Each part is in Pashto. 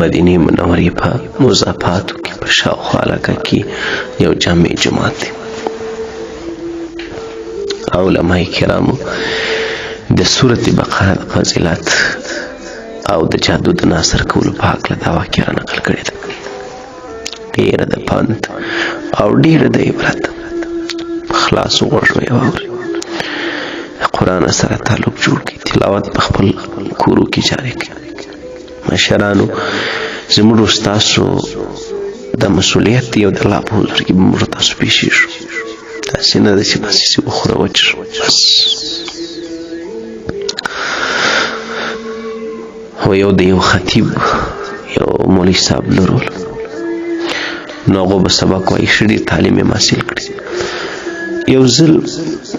مدینه منورې په مضافاتو کې په شاوخوا علاقه کې یو جامع جماعت دی. علماء کرامو د سورة بقره د فضیلت او د جادو د ناصر کولو په هکله دا واقعه نقل کړې ده. ډېره د پند او ډېره د عبرت. خلاص غوږ یې واورئ، قرآن سره تعلق جوړ کړئ، تلاوت په خپل کورو کې جاري کړئ. مشرانو زموږ ستاسو د مسؤلیت دی او د الله په حضور کې به موږ تاسو پېښېږو. داسې نه ده چې بس یې وخوره وچښو بس. و یو د یو خطیب یو مولوي صاحب لرول، نو هغو به سبق وایي، ښه ډېر تعلیم یې حاصل کړي. یو ځل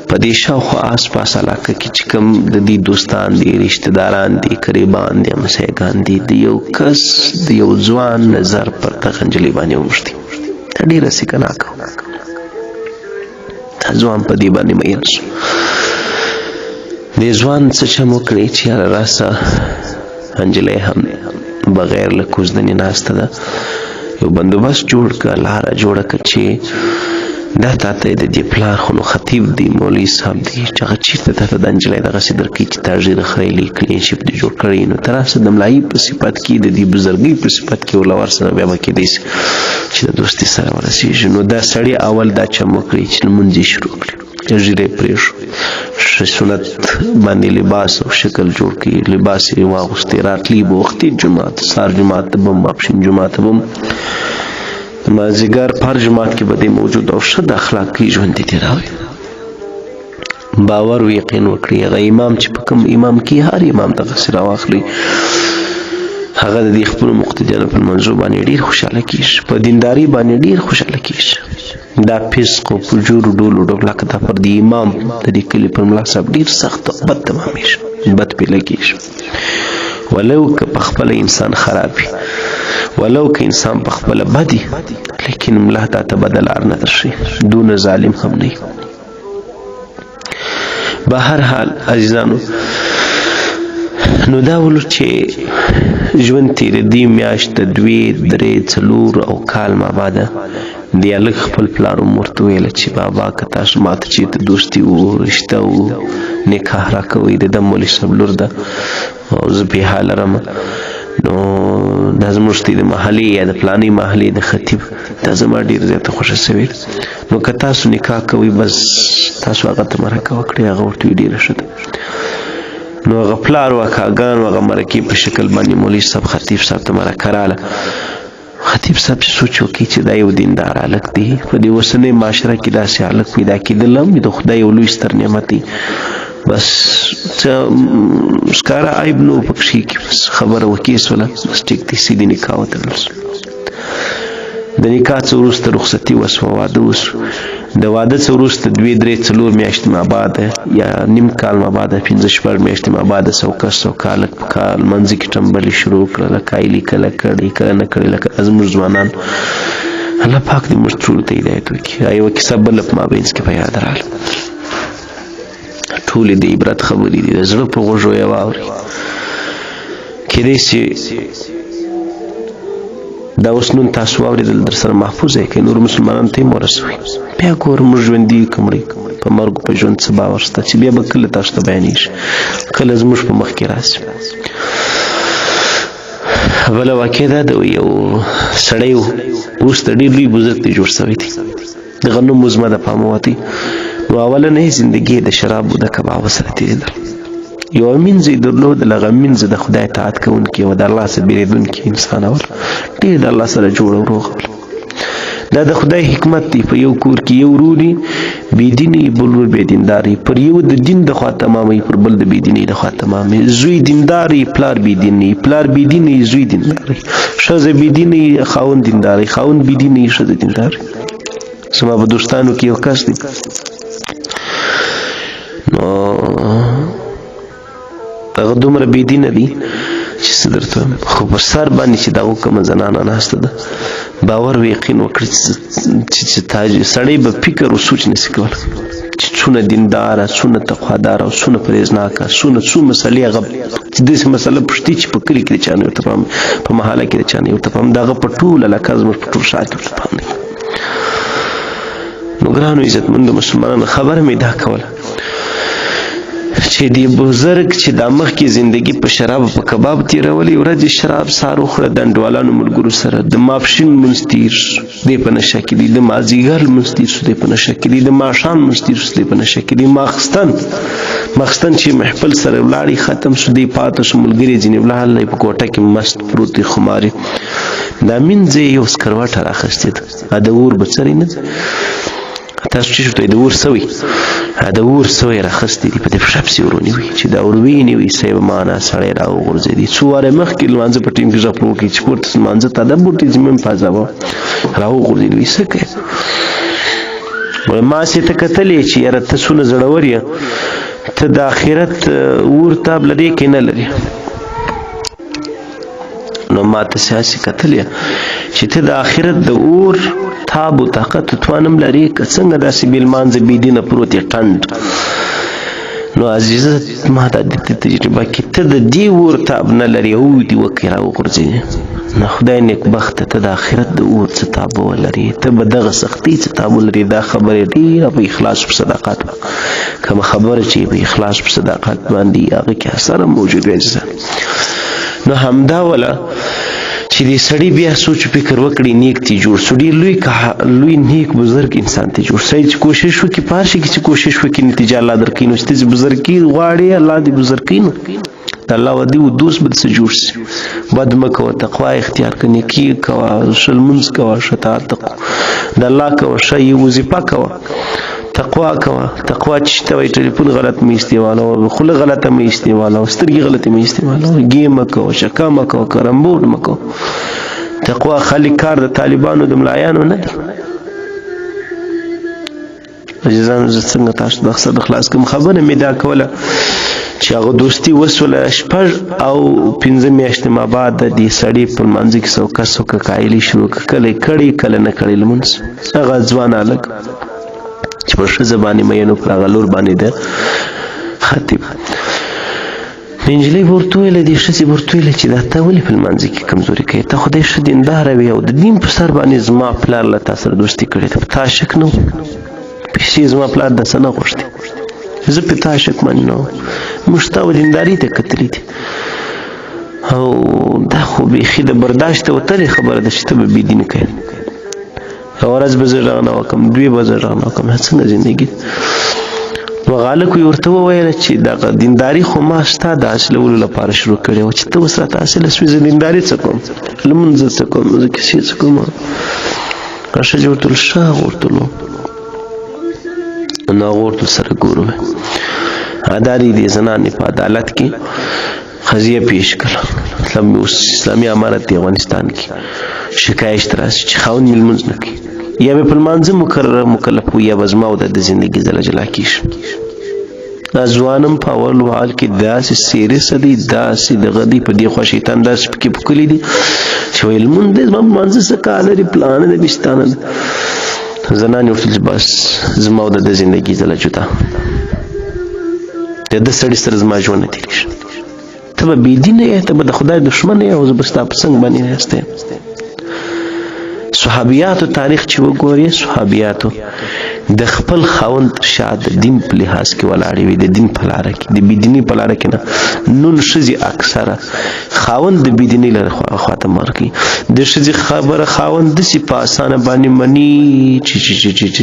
په دې شاوخوا آس پاس علاقه کې چې کوم د دې دوستان دي، رشته داران دي، قریبان دي، همسایګان دي، د یو کس د یو ځوان نظر پر دغه نجلۍ باندې واوښتې. دا ډېره سیکناکه وه. دا ځوان په دې باندې میین شو. دې ځوان څه چم وکړی چې یاره راسه، نجلۍ هم بغیر له کوزدنې ناسته ده، یو بندوبست جوړ کړه، لاره جوړه کړه چې دا تاته د دې پلار خو نو خطیب دی، مولوي صاحب دی، چې هغه چېرته تاته دا نجلۍ دغسې درکوي چې تا ږیره خریلې کلینشپ دې جوړ کړی، نو ته راسه د ملایي په صفت کې، د دې بزرګۍ په صفت کې ورله ورسره، بیا به کېدی شي چې د دوستي سره ورسېږي. نو دا سړی اول دا چم وکړي چې لمونځ یې شروع کړي، ږیره یې پرېښو، ښه سنت باندې لباس او شکل جوړ کړي، لباس یې واغوستی، راتلی به وختي جومات، سهار جومات ته به م، ماپښین جومات ته به م، مازدیګر په هر جومات کې به دی موجود او ښه د اخلاقي ژوند یې تېراوه. باور و یقین وکړي، هغه امام چې په کوم امام کې، هر امام دغسې راواخلي، هغه د دې خپلو مقتدیانو په لمانځو باندې ډېر خوشحاله کېږي، په دینداري باندې ډېر خوشحاله کېږي. دا فسق او فجور ډول لکه دا پر دې امام د دې کلي پر ملا صاحب ډېر سخت او بد تمامېږي، بد پرې لګېږي. ولو که په خپله انسان خراب وي، ولو که انسان په خپله بد وي، لیکن ملا تا ته بده لار نه درښي، دونه ظالم هم نه وي. به هر حال عزیزانو، نو دا ولو چې ژوند تېرېدي میاشت 2 3 4 او کال مابعده دې هلک خپل پلار هم ورته ویله چې بابا که تاسو ماته چېرته دوستي و، رشته و، نکاح راکوئ، د ده مولوي صاحب لور ده او زه بې حاله رمه، نو دا زموږ د محلې یا د فلانۍ محلې د خطیب دا زما ډېر زیاته خوښه سوې ده، نو که تاسو نکاح کوئ بس تاسو هغه ته مرکه وکړئ. هغه ورته ویل ډېره ښه ده. نو هغه پلار و اکاګانو هغه مرکې په شکل باندې مولوي صاحب خطیب صاحب ته مرکه راغله. خطیب صاحب چې سوچ وکړي چې دا یو دیندار هلک دی، په دې اوسنۍ معاشره کې داسې هلک پیدا کېدل هم د خدای یو لوی ستر نعمت دی. بس څه ښکاره عیب نه و پکښې کې، بس خبره وکې سوله، بس ټیک دی، سیدې نکاح وتړل سو. د نکاح څه وروسته رخصتي وسوه، واده وسو. د واده څه وروسته 2 3 4 میاشتې مابعده یا نیم کال مابعده 5 6 میاشتې مابعده سوکس سوکه هلک په کال منځ کې ټمبلې شروع کړه، لکه ایلي کله کړې کله نه کړې، لکه زموږ ځوانان. الله پاک دې موږ ټولو ته هدایت وکړي. یوه کیسه بله په مابینځ کې په یاد راغله، ټولې د عبرت خبرې دي، د زړه په غوږو یې واورئ. کېدی شي دا اوس نن تاسو واورېدل در سره محفوظ یې کړئ، نور مسلمانانو ته یې مه ورسوئ. بیا ګوره موږ ژوندي یو که مړه یو، په مرګ په ژوند څه باور شته چې بیا به کله تاسو ته بیانېږي، کله زموږ په مخ کې راشي. بله واقع دا ده، یو سړی و، وروسته ډېر لوی بزرګ دی جوړ شوی دی، د غنمو زما د پامه وتی. نو اولنۍ زندګي د شرابو د کبابو سره تېرېدل. یو مینځ یې درلود، هغه مینځ د خدای اطاعت کوونکی او د الله څخه بېرېدونکی انسان اول، ډېر د الله سره جوړ او روغ. دا د خدای حکمت دی، په یو کور کې یو ورور وي بېدینه وي، بل ورور بېدینداره وي، پر یو د دین د خوا تمامه وي، پر بل د بېدینۍ د خوا تمامه وي. زوی دیندار وي، پلار بېدینه وي، پلار بېدینه وي، زوی دیندار وي، ښځه بېدینه وي، خاوند دیندار وي، خاوند بېدینه وي، ښځه دیندار وي. زما په دوستانو کې یو کس دی، نو هغه دومره بېدینه دی چې څه درته وایم، خو په سر باندې چې دغه کومه زنانه ناسته ده، باور و یقین وکړي چې سړی به فکر و سوچ نشي کولی چې څونه دینداره، څونه تقوادار او څونه پرهیزناکه، څو مسلې هغه داسې مسله پوښتي چې په کلي کې د چا نه ورته پام، په محله کې د چا نه ورته پام، د هغه په ټوله علاقه زموږ په ټول ښار کې ورته پام دی. نو ګرانو عزتمندو مسلمانانو، خبره مې دا کوله چې دی بزرګ چې دا مخکې زندگی په شراب په کباب تیرولې، ورځې شراب سار وخوړه د انډوالانو ملګرو سره، د ماپښین لمونځ تیر شو دی په نشه کې دی، د مازدیګر لمونځ تیر شو دی په نشه کې دی، د ماښام لمونځ تیر شو دی په نشه کې دی، ماخستن چې محفل سره ولاړې ختم شو دی، پاته شو ملګري ځینې ولاړل په کوټه کې مست پروت دی خمارې، دا مینځ یې یو سکروټه راخیستې ده، د اور بڅرې نه تاسو چې شوی د اور سوی، د اور سوی راخستی دی په دې پښه پسې ورونیوي چې دا اور وینیوي صاحب معنا سړی راوغورځېدي، څو واره مخکې لمانځه په ټیم کې غږ وکړي چې پورته لمانځه ته ده بوټې ځمې پازاوه راوغورځېدي، څه کوې؟ ما سې ته کتلې چې یاره ته څونه زړور یې، ته د آخرت اور تاب لرې کې نه لرې. نو ما ته سیاسي کتلې چې ته د آخرت د اور تاب و طاقت توانم لري که څنګه داسې بې لمانځه بې دینه پروت یې ټنډ. نو عزیزه ما دا د تجربه کې ته د دې اور تاب نه لرې او دې وکړې راوغورځېدې، نو خدای نیکبخته ته د آخرت د اور څه تاب ولرې، ته به دغه سختۍ څه تاب ولرې. دا خبرې ډېره په اخلاص په صداقت، کومه خبره چې په اخلاص په صداقت باندې هغه کې اثر موجود وي. نو همدا ولا چې دې سړی بیا سوچ فکر وکړي نیک تی جوړ سو، ډېر لوی نیک بزرګ انسان تی جوړ سړی چې کوشش وکړي په هر شي کې چې کوشش وکړي نتیجه الله درکړي. نو چې بزرګي غواړي الله دې بزرګي، نو د الله ودی و دوست بل څه جوړ سي. بد مه کوه، تقوا اختیار کړه، نیکي کوه، شل منځ کوه، شطاعت د الله کوه، ښه وظیفه کوه، تقوا کوه. تقوا چې ته وایي ټلیفون غلط مې استعمالوه، خوله غلطه مې استعمالوه، سترګې غلطې مې استعمالوه، ګیم مه کوه، شکه مه کوه، کرمبوړ مه کوه. تقوا خالي کار د طالبانو د ملایانو نه دی. عزیزانو زه څنګه تاسو د مقصد خلاص کوم، خبره مې دا کوله چې هغه دوستي وسوله 6 او 5 میاشتې ما بعد د دې سړي په لمانځه کې سوکه قایلي شروع کله کړي کله نه کړي لمونځ. هغه ځوان هلک چې په ښځه باندې مینو پر هغه لور باندې ده خطیب، نجلۍ ورته ویله، دې ښځې ورته ویله چې دا ته ولې په لمانځه کې کمزوري کوې، ته خدای ښه دینداره وې او د دین په سر باندې زما پلار له تا سره دوستي کړې ده، په تا شک نه و، پیسې زما پلار داسې نه غوښتې، زه په تا شک باندې نه وم، موږ ستا و دینداري ته کتلي دي او دا خو بیخي د برداشت وتلې خبره ده چې ته به بېدیني کوې. یوه ورځ به زه غږ نه وکړم، 2 به زه غږ نه وکړم، څنګه زندګي ده. نو غالک ورته وویله چې دغه دینداري خو ما ستا د حاصلولو لپاره شروع کړې وه چې ته اوس راته حاصله سوې، زه دینداري څه کوم، لمونځ څه کوم، زه کیسې څه کوم. ښځې ورته ویل ښه. هغه ورته ویل نو هغه ورته سره ګورو اداري دې زنانې په عدالت کې قضیه پیش کړه، مطلب اوس اسلامي امارت دی افغانستان کې شکایت راسي چې خاوند مې لمونځ نه کوي، یا مې په لمانځه مکلف وي یا به زما او د زندګي زله جلا کېږي. دا ځوانم په اول حال کې داسې سیریسه دی، داسې دغه دی، په دې خوا شیطان داسې پکې پوکلی دی چې وایي لمونځ دی زما په لمانځه څه کار لري، پلانه ده بېشتانه ده. زنانې ورته چې بس زما او د زندګي زله جدا، د ده سړي سره زما ژوند نه تېرېږي، ته به بېدینه یې، ته به د خدای دښمن یې او زه به ستا په څنګ باندې ناسته یم. صحابیاتو تاریخ چې وګورئ، صحابیاتو د خپل خاوند تر شا د دین په لحاظ کې ولاړې وي، د دین په لاره کې، د بېدینۍ په لاره کې نه. نن ښځې اکثره خاوند د بېدینۍ له خواته مار کوي، د ښځې خبره خاوند داسې په اسانه باندې مني چې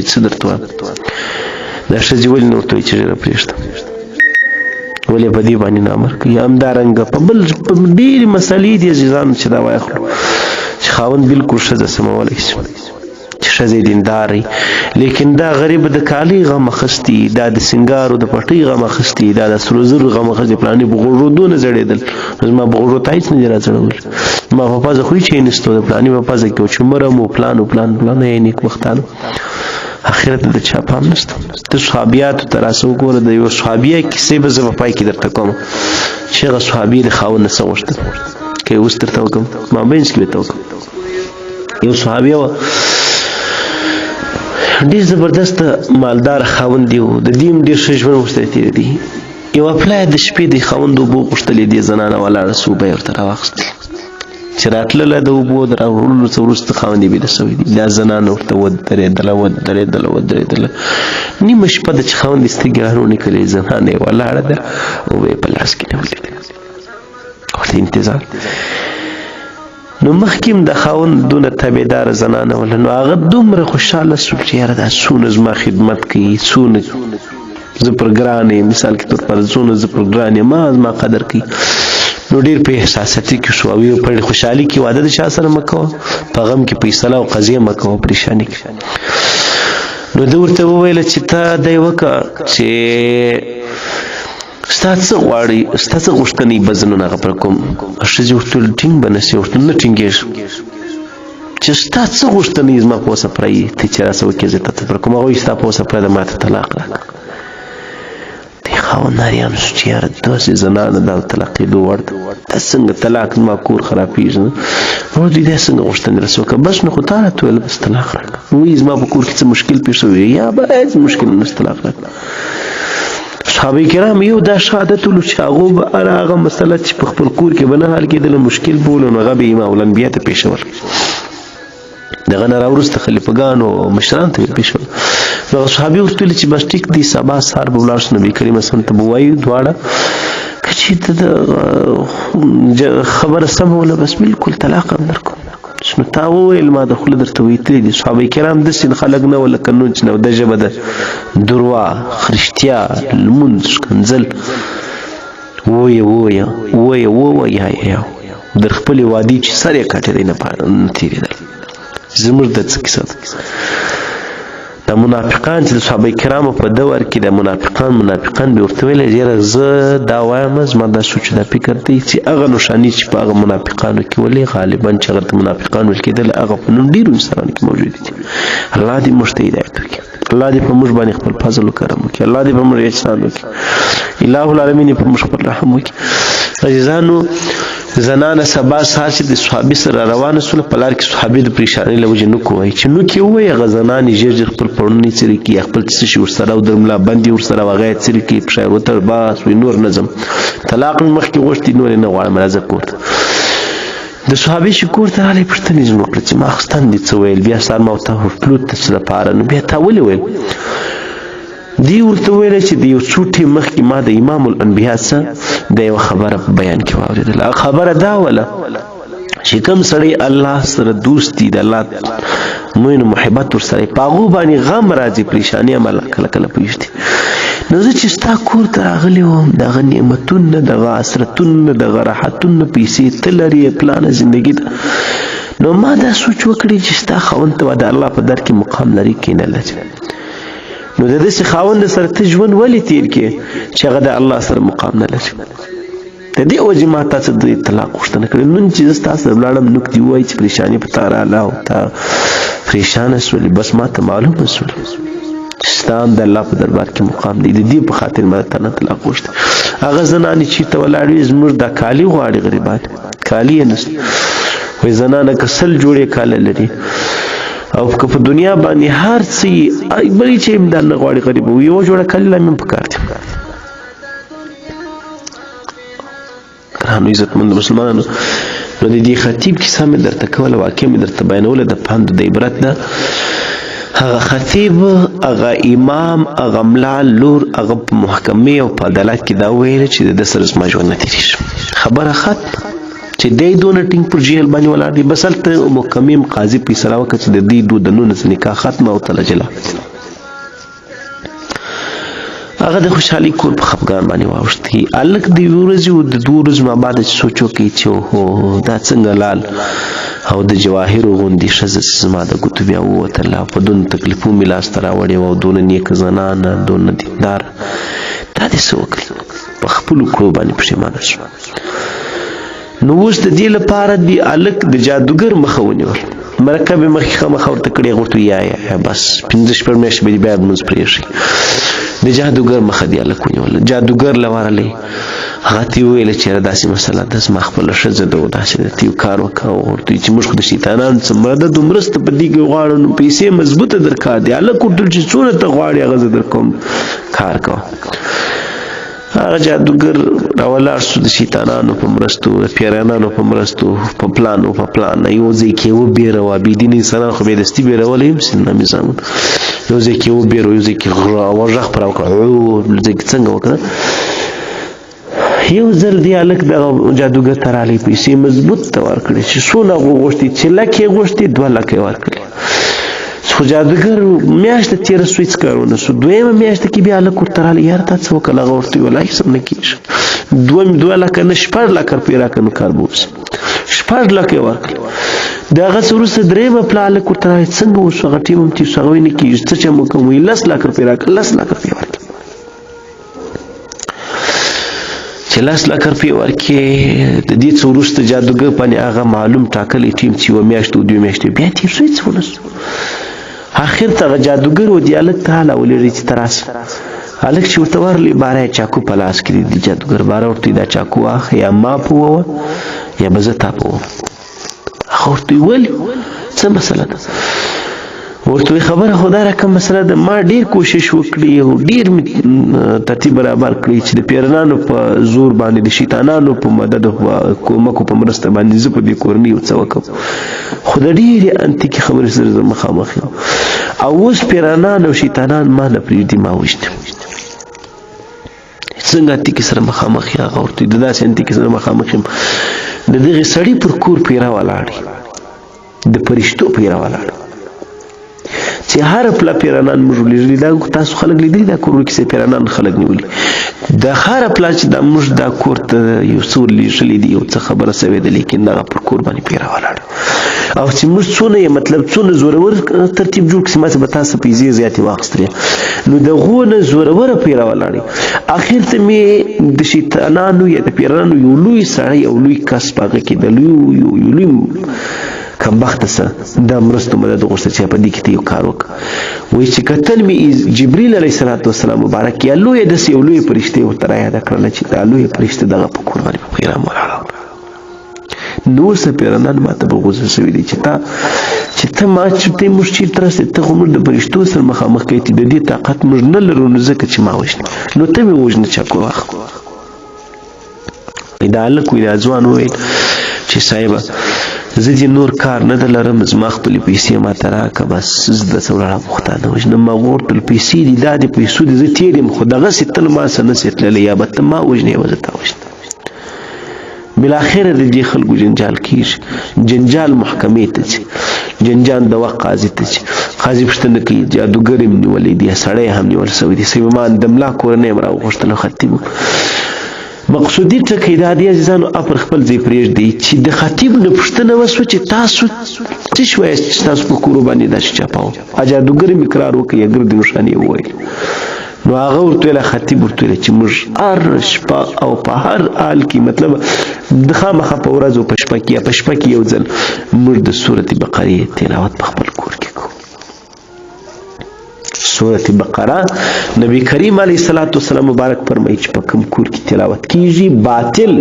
څه درته وایم. دا ښځې ولې نه ورته وایي چې ژر پرېږده، ولې په دې باندې نه امر کوي. همدارنګه په ډېرې مسلې دي عزیزانو چې دا واخلو چې خاوند بالکل ښځه سمولی شي، چې ښځه دینداري، لیکن دا غریب د کالي غم اخیستي، دا د سینګارو د پټۍ غم اخیستي، دا د سرو زرو غم اخیستي، پلانې په غوږو دونه زړېدل، زما په غوږو ته هېڅ نه دي راځړول، زما په پزه خو هېڅ یې نشته، د پلانې په پزه کې و چې مرم و پلان یې نیکبختانو. اخرت د چا پام نشته. د صحابیاتو ته راسه وګوره، د یو صحابیه کیسې به زه په پای کې درته کوم چې هغه صحابي د خاوند نه څه غوښتل، که یې اوس درته وکړم مابینځ کې به ته وکړم. یو صحابیه وه ډېر زبردست مالدار خاوند دی د دې هم ډېر ښه ژوند ورسره تېر دی. یوه پلای د شپې د خاوند اوبه غوښتلې دې زنانه ولاړه سو اوبه یې ورته راواخیستل چې راتلله د اوبو د راوړلو څه وروسته خاوند یې بېده سوی دی. دا زنانه ورته ودرېدله نیمه شپه ده چې خاوند یې سترګې راونې کړې زنانه یې ولاړه ده اوبه یې په لاس کې نیولې ده ورته انتظار. نو مخکې هم د خاوند دونه تابعداره زنانه وله نو هغه دومره خوشحاله سو چې یاره دا څونه زما خدمت کوي څونه زه پر ګران یم مثال کې طور پر څونه زه پر ګران یم زما قدر کوي. نو ډېر په احساساتي کې شو او په خوشحالي کې واده د چا سره مه کوه په غم کې فیصله او قضیه مه کوه پریشاني کې. نو ده ورته وویله چې ته دی وکړه چې ستا څه غواړې ستا څه غوښتنې به زه نن هغه پر کوم. ښځې ورته ویل ټینګ به نسې ورته نه ټینګېږم چې ستا څه غوښتنې زما په وسه پوره یي ته چې راسه وکړې زه ته پر کوم. هغوی ستا په وسه پوره ده ما ته طلاق راکړه. دی خاوند حیران شو چې یاره داسې زنانه دا طلاقېدو وړ ده دا څنګه طلاق زما کور خرابېږي نه دوی دا څنګه غوښتنې راسه وکړه بس نو خو تا راته ویل بس طلاق راکړه. وایي زما په کور کې څه مشکل پېښ شوی یا به هېڅ مشکل نشته طلاق راکړه. صحابه کرام یو دا ښه عادت ولو چې هغو به هغه مسله چې په خپل کور کې به نه حل کېدله مشکل به ولو نو هغه به امام الانبیا ته پېښول دغه نه راوروسته خلیفګانو او مشرانو ته یې پېښول. نو هغه صحابي ورته ویل چې بس ټیک دی سبا سهار به ولاړ شو نبي کریم صلی الله علیه وسلم ته به ووایو دواړه که چېرته د خبره سمه وله بس بالکل طلاق هم درکوم. نو تا وویل ما د خوله درته ویتلی دي. صحابه کرام داسې خلک نه وه لکه نن چې نو دا ژبه ده درواغ رښتیا لمونځ ښکنځل ووایه در خپلې وعدې چې سر یې کاټېدی نه تېرېدل. زموږ د څه کیسه ده د منافقان چې د صحابه کرامو په دور کې د منافقان به ورته ویل یاره زه دا وایم زما دا سوچ دا فکر دی چې هغه نښانې چې په هغه منافقانو کې ولې غالبا چې هغه ته منافقان ویل کېدل هغه په نن ډېرو انسانانو کې موجود دي. الله دې موږ ته هدایت وکړي الله دې په موږ باندې خپل فضل و کرم وکړي الله دې په موږ احسان وکړي اله العالمین په موږ خپل رحم وکړي. عزیزانو زنانه سبا سهار چې د صحابي سره روانه سوله په لار کې صحابي د پریشانۍ له وجې نوک ووایي چې نوک یې ووایي هغه زنانې ژر ژر خپل پړونی څیرې کړي خپل څه شي ورسره او در ملا بند یې ورسره هغه یې څیرې کړي پښه یې وتړ بس وایي نور نه ځم طلاق مې مخکې غوښتي نور یې نه غواړم راځه کور ته. د صحابي چې کور ته راغلی پوښتنه یې ځینې وکړه چې ماخستن دې څه ویل بیا سهار ما ورته تلو ته څه دپاره نو بیا تا ولې ویل دی ورته ویله چې د یو څو ټیم مخکې ما د امام الانبیا څه د یوه خبره په بیان کې واورېدله. هغه خبره دا وله چې کوم سړی الله سره دوست دي د الله مین محبت ورسره په هغو باندې غم راځي پریشاني هم الله کله کله پېښ دي. نو زه چې ستا کور ته راغلی وم دغه نعمتونه دغه حسرتونه دغه راحتونه پیسې ته لرې پلانه زندګي ده نو ما دا سوچ وکړی چې ستا خاوند ته به د الله په در کې مقام لري کې نه لري نو د داسې خاوند سره ته ژوند ولې تېر کړې چې هغه د الله سره مقام نه لري. د دې وجې ما تا څه د طلاق غوښتنه کړې. نن چې زه ستا سره ولاړم نوک دې ووایي چې پریشاني په تا راغله او تا پریشانه سولې بس ما ته معلومه سولې چې ستا هم د الله په دربار کې مقام دی. د دې په خاطر ما تا نه طلاق غوښته. هغه زنانې چېرته ولاړ وي زموږ دا کالي غواړي غریبان کالي یې نشته وایي زنانه که 100 جوړې کاله لري او که په دنیا باندې هر څه بلې چې امداد نه غواړي غریب وي یوه جوړه کالي لا مې پکار دي. ګرانو عزتمندو مسلمانانو نو د دې خطیب کیسه مې درته کوله واقع مې درته بیانوله د پند د عبرت ده. هغه خطیب هغه امام هغه ملا لور هغه په محکمې او په عدالت کې دا ویل چې د ده سره زما ژوند نه تېرېږي خبره ختم چې دی دونه ټینګ پر جهل باندې ولاړ دی بس هلته محکمې قاضي فیصله وکړه چې د دې د نونه څه نکاح ختمه او تله جلا. هغه د خوشحالي کور په خفګان باندې واوښتي. هلک د یوې ورځې و د 2 ورځو ما بعد چې سوچ وکړي چې اوهو دا څنګه لال او د جواهرو غوندې ښځه زما د ګوتو بیا ووتله او په دونه تکلیفو مې لاسته راوړې وه او دونه نیکه زنانه دونه دینداره دا دې څه وکړي په خپلو کړو باندې پښېمانه شو. نو اوس د دې لپاره دی هلک د جادوګر مخه ونیول مرکه به مخکې خامخا ورته کړې هغه ورته یا بس 15 شپږ میاشتې به دې بیا لمونځ پرېښي د جادوګر مخه دی هلک ونیول جادوګر له ورغلی هغه ته ویل چې داسې مسله ده ما خپل ښځه ده داسې ته یو کار وکړه ورته چې موږ د شیطانانو څخه مدد او مرسته په دې کې غواړو نو پیسې مضبوطه درکار دي هلک ورته چې څونه ته غواړې هغه زه درکوم کار کوه هغه جادوګر راولاړ شو د شیطانانو په مرستو د پیرانانو په مرستو په پلان یو ځای کې وبېروه بېدینه انسانان خو بېدستي بېرولی هم نامي زامن یو ځای کې وبېروه یو ځای کې غږ پر وکړه ځای کې څنګه وکړه یو ځل دی هلک دغه جادوګر ته راغلی پیسې مضبوط ته ورکړې چې څونه غوښتي چې لک یې غوښتي 2 لکه یې ورکړې خو جادوګر میاشته تېره سوی څه کار ونه سو دویمه میاشته کې بیا هلک ورته راغلی یاره تا څه وکړل هغه ورته ویل هېڅ هم نه کېږي 2 لکه نه 4 لکه روپۍ راکړه نو کار به وشي 4 لکه یې ورکړل د هغه څه وروسته درېیمه پله هلک ورته راغلی څنګه وشو هغه ټیم هم تېر شو هغه وایي نه کېږي څه چم وکړم وایي 10 لکه روپۍ راکړه 10 لکه روپۍ ورکړه چې 10 لکه روپۍ ورکړې د دې څه وروسته جادوګر باندې هغه معلوم ټاکلی ټیم چې 1 میاشت او 2 میاشتې بیا تېر شوی څه ونه سو اخر ته هغه جادوګر و دې هلک ته حاله ولېږي چې ته راسه هلک چې ورته ورغلی باره یې چاکو په لاس کې دی جادوګر باره ورته دا چاکو واخه یا ما په ووه یا به زه تا په ووم هغه ورته ولې څه مسله ده ورته خبره خو دا رقم مسله ده ما ډېر کوشش وکړي او ډېر مې ترتیب برابر کړي چې د پیرانانو په زور باندې د شیطانانو په مدد او کومکو په مرسته باندې زه په دې کورنۍ یو څه وکړم خو د ډېرې انتیکې خبرې سره زه مخامخ یم او اوس پیرانان او شیطانان ما نه پرېږدي ما وژني څنګه انتیکې سره مخامخ یم هغه ورته د داسې انتیکې سره مخامخ یم د دغې سړي پر کور پیره ولاړ د فرشتو پیره ولاړ چې هر پله پیرانان موږ ولېږلي دا تاسو خلک لیدلي دا کورونو کې پیرانان خلک نیولي د هره پله چې دا موږ دا کور ته یو څه ورلېږلي دي یو څه خبره سوې ده لیکن دغه پر کور باندې پیره ولاړه او چې موږ څونه یې مطلب څونه زورور ترتیب جوړ کړي چې به تاسو پیسې زیاتې واخیستلې نو د هغو نه زوروره پیره ولاړې اخر ته مې د شیطانانو یا د پیرانانو یو لوی سړی یو لوی کس په هغه کې د لوی کمبخته سه دا مرستو مدد غوښته چې په دې کې ته یو کار وکړه وایي چې کتل مې جبریل علیه السلام مبارک یا لویه داسې یو لویه فرشتې ورته رایاده کړله چې دا لویه فرشته دغه په کور باندې په پیران ولاړه نور څه پیرانان ما ته به غوسه شوي دي چې ته ما چې ته موږ چېرته رسې ته خو موږ د فرشتو سره مخامخ کوې د دې طاقت موږ نه لرو نو ځکه چې ما وژنې نو ته مې وژنه چاکو واخ دا هلک وایي دا ځوان وویل چې صاحبه زه دې نور کار نه د لرم زما خپلې پیسې ما ته راکړه بس زه درته ولاړم خو تا نه وژنم ما غوښتل پیسې دي دا د پیسو دي زه تېر یم خو دغسې تل ما څه نسې تللی یا به ته ما وژنې یا به زه تا وژنم بالاخره د دې خلکو جنجال کېږي جنجال محکمې ته ځي جنجال د وخت قاضي ته ځي قاضي پوښتنه کوي جادوګر یې نیولی دی سړی هم نیول شوی دی سیمان د ملا کورنۍ یم راوغوښتله خطیب مقصودی ټکی دا دی عزیزانو پر خپل ځای پرېږدئ چې د خطیب نه پوښتنه وسوه چې تاسو څه شویاست چې تاسو په کورو باندې داسې چاپاوه جادوګر یې اقرار وکړي یا ګردې نښانې یې وویل نو هغه ورته ویله خطیب ورته ویله چې موږ هر شپه او په هر حال کې مطلب د خامخا په ورځ او په شپه کې یا په شپه کې یو ځل موږ د سورت بقرې تلاوت په خپل کور کې کوو سورت بقره نبی کریم علیه السلام مبارک فرمایي چې په کوم کور کې تلاوت کیږي باطل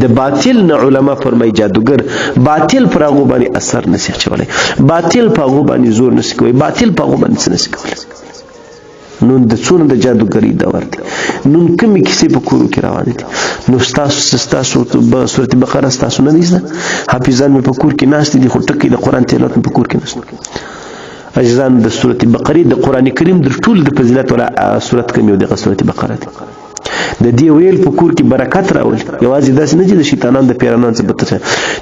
د باطل نه علما فرمایي جادوګر باطل پر هغو باندې اثر نشي اچولی باطل په هغو باندې زور نشي کولی باطل په هغو باندې څه نشي کولی نن د څونه د جادوګرۍ دور دی نن کومې کیسې په کورو کې روانې دي نو ستاسو سورت بقره ستاسو نه دي زده حافظان مې په کور کې ناست دي خو ټکي د قرآن تلاوت مې په کور کې نشته عزیزان د سورت بقرې د قرآن کریم در ټول د فضیلت ولا سورت کوم یو دغه سورت بقره دی د دې ویل په کور کې برکت راولي یوازې داسې نه چې د شیطانانو د پیرانانو څخه بته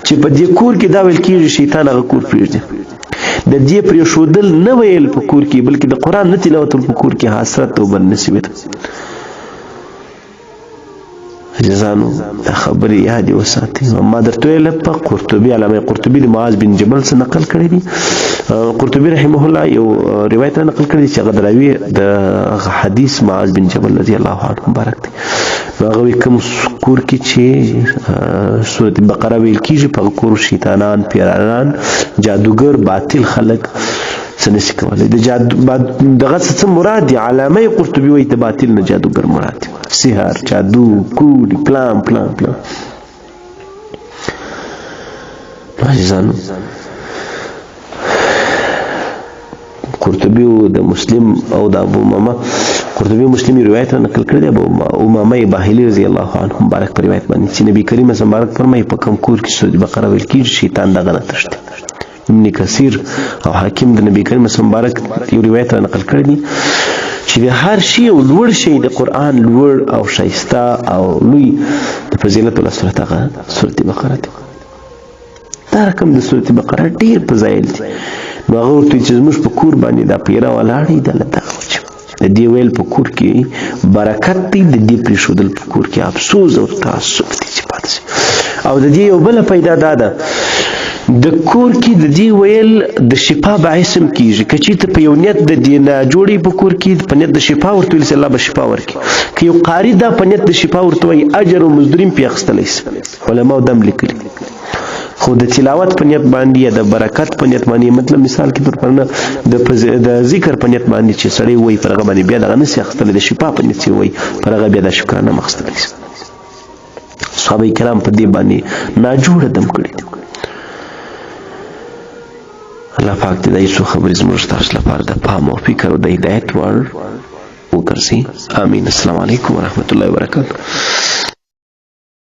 چې په دې کور کې دا ویل کېږي شیطان هغه کور پرېږدي د دې پرېښودل نه ویل په کور کې بلکې د قرآن نه تلاوت په کور کې حسرت او بدنصیبي ده عزیزانو دا خبرې یادې وساتئ ما درته ویله په قرطبي علامه قرطبي د معاذ بن جبل څخه نقل کړی دی قرطبي رحمه الله یو روایت نقل کړی چې هغه راوي د حدیث معاذ بن جبل رضی الله عنه مبارک دی هغه کوم کور کې چې سورۃ بقره ویل کېږي په کور شیطانان پیرانان جادوګر باطل خلق څه نشي کولی د دغه څه مراد دی علامه قرطبي وایي د باطل نه جادوګر مراد دی سحر جادو کوډ پلان عزیزانو قرطبي د مسلم او د ابو امامه قرطبي مسلمي روایت نقل کړی دی. ابو امامه باهلي رضی الله عنه مبارک پر روایت باندې چې نبی کریم صلی الله علیه وسلم فرمایي په کوم کور کې سورۃ بقره ویل کیږي شیطان دغه نه تښتي. ابن کثیر او حاکم د نبی کریم صلی الله علیه وسلم مبارک یو روایت نقل کړی دی چې د هر شی او لوړ شی د قران لوړ او شایسته او لوی د فضیلت ول سورۃ بقره ده. دا رقم د سورۃ بقره ډیر فضایل دي. نو هغه ورته چې زموږ په کور باندې دا پیره ولاړې ده لته د دې ویل په کور کې برکت دی، د دې پرېښودل په کور کې افسوس او تعصب دي چې پاتې شي. او د دې یو بله پیدا دا ده د کور کې د دې ویل د شفا باعث هم کېږي. که چېرته په یو نیت د دې نه جوړې په کور کې په نیت د شفا ورته ویل سي الله به شفا ورکړي. که یو قاري دا په نیت د شفا ورته وایي اجر او مزدوري هم پرې اخیستلی شي. علماو دا هم لیکلي. خو د تلاوت په نیت باندې یا د برکت په نیت باندې مطلب مثال کې پر نه د ذکر په نیت باندې چې سړی وایي پر هغه باندې بیا دغه نشي اخیستلی. د شفا په نیت چې وایي پر هغه بیا د شکرانه هم اخیستلی شي. صحابه کرام په دې باندې ناجوړه دم کړي دي. الله پاک دې دایي څو خبرې زموږ تاسو لپاره د پام او فکر او د هدایت وړ وګرځي. امین. السلام علیکم ورحمت الله وبرکاته.